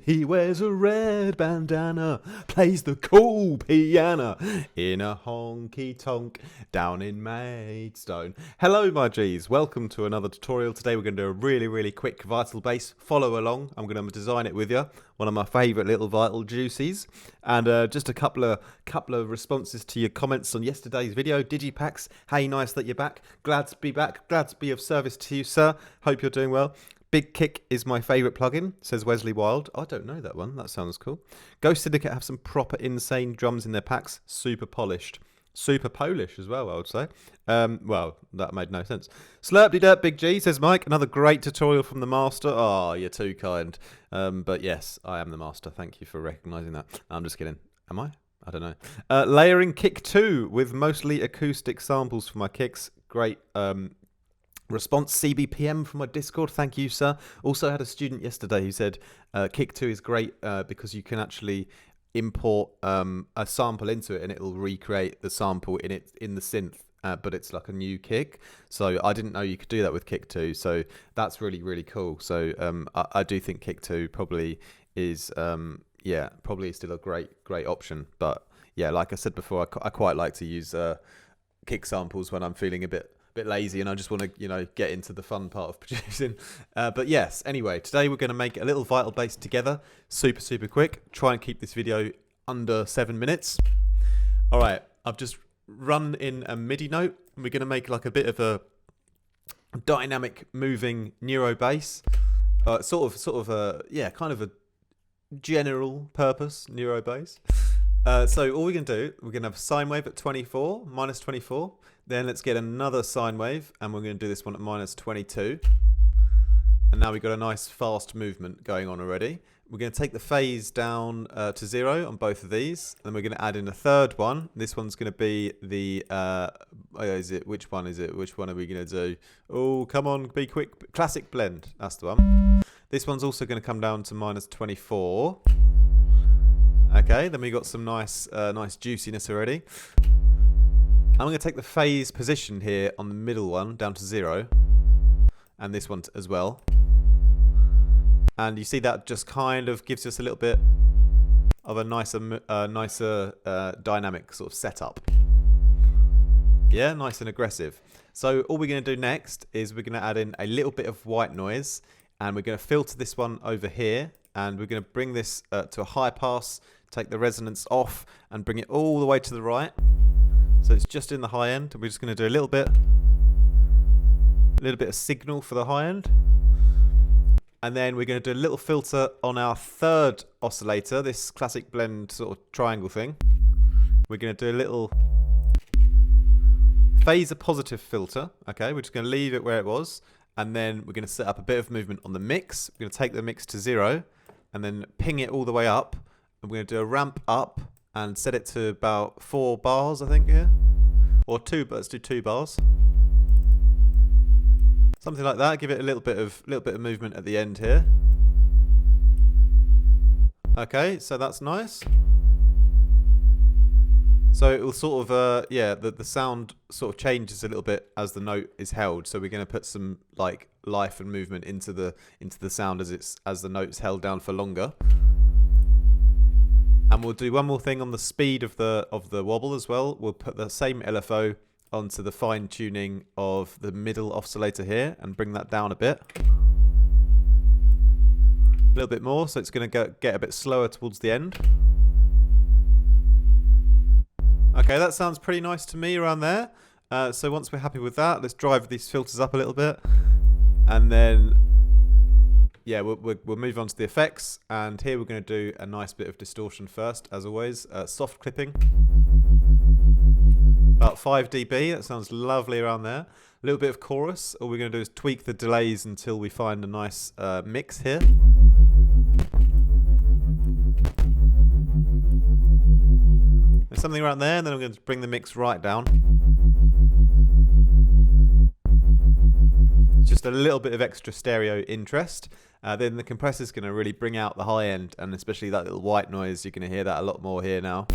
He wears a red bandana, plays the cool piano in a honky tonk down in Maidstone. Hello, my G's. Welcome to another tutorial. Today we're going to do a really quick vital bass. Follow along. I'm going to design it with you. One of my favourite little vital juicies. And just a couple of responses to your comments on yesterday's video. Digipacks, hey, nice that you're back. Glad to be back. Glad to be of service to you, sir. Hope you're doing well. Big Kick is my favourite plugin, says Wesley Wild. I don't know that one. That sounds cool. Ghost Syndicate have some proper insane drums in their packs. Super polished. Super Polish as well, I would say. Well, that made no sense. Slurpty Dirt Big G, says Mike. Another great tutorial from the master. Oh, you're too kind. But yes, I am the master. Thank you for recognising that. I'm just kidding. Am I? I don't know. Layering Kick 2 with mostly acoustic samples for my kicks. Great response. CBPM from my Discord. Thank you, sir. Also had a student yesterday who said Kick 2 is great because you can actually import a sample into it and it will recreate the sample in the synth, but it's like a new kick. So I didn't know you could do that with Kick 2. So that's really cool. So I do think Kick 2 probably is probably still a great option. But yeah, like I said before, I quite like to use kick samples when I'm feeling a bit lazy and I just want to get into the fun part of producing. But yes, anyway, today we're going to make a little vital bass together, super quick. Try and keep this video under 7 minutes. All right, I've just run in a MIDI note and we're going to make like a bit of a dynamic moving Neuro bass, sort of a kind of a general purpose Neuro bass. So all we're going to do, we're going to have a sine wave at 24, minus 24. Then let's get another sine wave, and we're going to do this one at minus 22. And now we've got a nice fast movement going on already. We're going to take the phase down to 0 on both of these. Then we're going to add in a third one. This one's going to be the, which one is it? Which one are we going to do? Oh, come on, be quick. Classic blend, that's the one. This one's also going to come down to minus 24. Okay, then we got some nice juiciness already. I'm going to take the phase position here on the middle one down to 0, and this one as well. And you see that just kind of gives us a little bit of a nicer dynamic sort of setup. Yeah, nice and aggressive. So all we're going to do next is we're going to add in a little bit of white noise, and we're going to filter this one over here, and we're going to bring this to a high pass, take the resonance off, and bring it all the way to the right. So it's just in the high end. We're just going to do a little bit of signal for the high end. And then we're going to do a little filter on our third oscillator, this classic blend sort of triangle thing. We're going to do a little phaser positive filter. Okay, we're just going to leave it where it was. And then we're going to set up a bit of movement on the mix. We're going to take the mix to 0 and then ping it all the way up. And we're going to do a ramp up and set it to about 4 bars, I think, here. Or 2, but let's do 2 bars. Something like that. Give it a little bit of movement at the end here. Okay, so that's nice. So it will sort of, the sound sort of changes a little bit as the note is held. So we're going to put some like life and movement into the sound as the note's held down for longer. And we'll do one more thing on the speed of the wobble as well. We'll put the same LFO onto the fine tuning of the middle oscillator here and bring that down a bit. A little bit more, so it's going to get a bit slower towards the end. Okay, that sounds pretty nice to me around there. So once we're happy with that, let's drive these filters up a little bit. And then yeah, we'll move on to the effects, and here we're going to do a nice bit of distortion first, as always. Soft clipping, about 5 dB. That sounds lovely around there. A little bit of chorus. All we're going to do is tweak the delays until we find a nice mix here. There's something around there, and then I'm going to bring the mix right down. Just a little bit of extra stereo interest. Then the compressor is going to really bring out the high end, and especially that little white noise. You're going to hear that a lot more here now.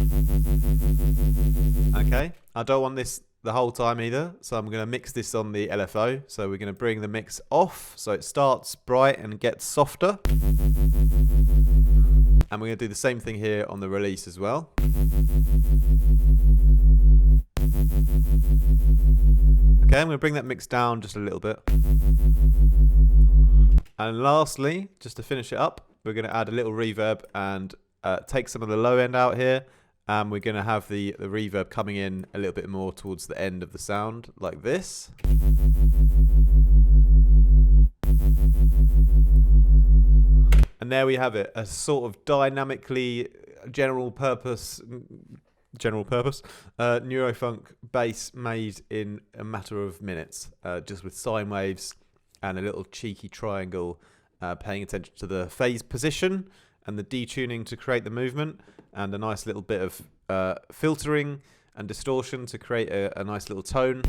Okay, I don't want the whole time either. So I'm going to mix this on the LFO. So we're going to bring the mix off so it starts bright and gets softer. And we're going to do the same thing here on the release as well. Okay, I'm going to bring that mix down just a little bit. And lastly, just to finish it up, we're going to add a little reverb and take some of the low end out here. And we're going to have the reverb coming in a little bit more towards the end of the sound, like this. And there we have it, a sort of dynamically general purpose Neurofunk bass made in a matter of minutes, just with sine waves and a little cheeky triangle, paying attention to the phase position and the detuning to create the movement, and a nice little bit of filtering and distortion to create a nice little tone.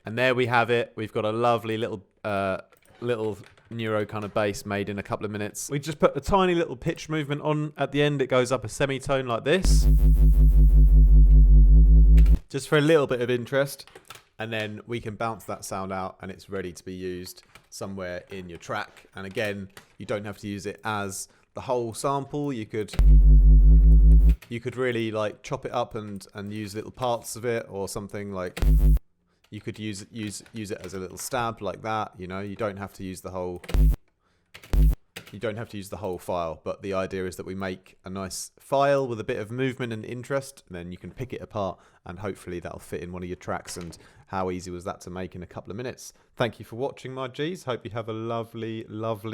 And there we have it. We've got a lovely little Neuro kind of bass made in a couple of minutes. We just put a tiny little pitch movement on at the end. It goes up a semitone like this, just for a little bit of interest. And then we can bounce that sound out and it's ready to be used somewhere in your track. And again, you don't have to use it as the whole sample. You could really like chop it up and use little parts of it, or something like you could use it as a little stab like that. You know, you don't have to use the whole file, but the idea is that we make a nice file with a bit of movement and interest, and then you can pick it apart and hopefully that'll fit in one of your tracks. And how easy was that to make in a couple of minutes? Thank you for watching, my G's. Hope you have a lovely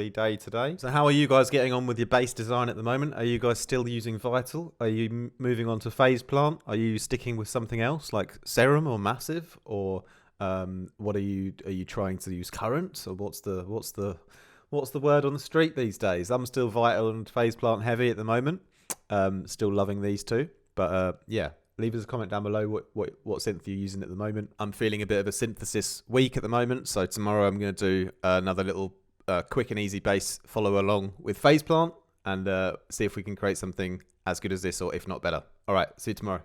day today. So how are you guys getting on with your bass design at the moment? Are you guys still using Vital? Are you moving on to Phase Plant? Are you sticking with something else like Serum or Massive? Or what are you trying to use Current? Or what's the word on the street these days? I'm still Vital and Phase Plant heavy at the moment. Still loving these two. But yeah, leave us a comment down below what synth you're using at the moment. I'm feeling a bit of a synthesis week at the moment. So tomorrow I'm going to do another little quick and easy bass follow along with Phase Plant, and see if we can create something as good as this, or if not better. All right, see you tomorrow.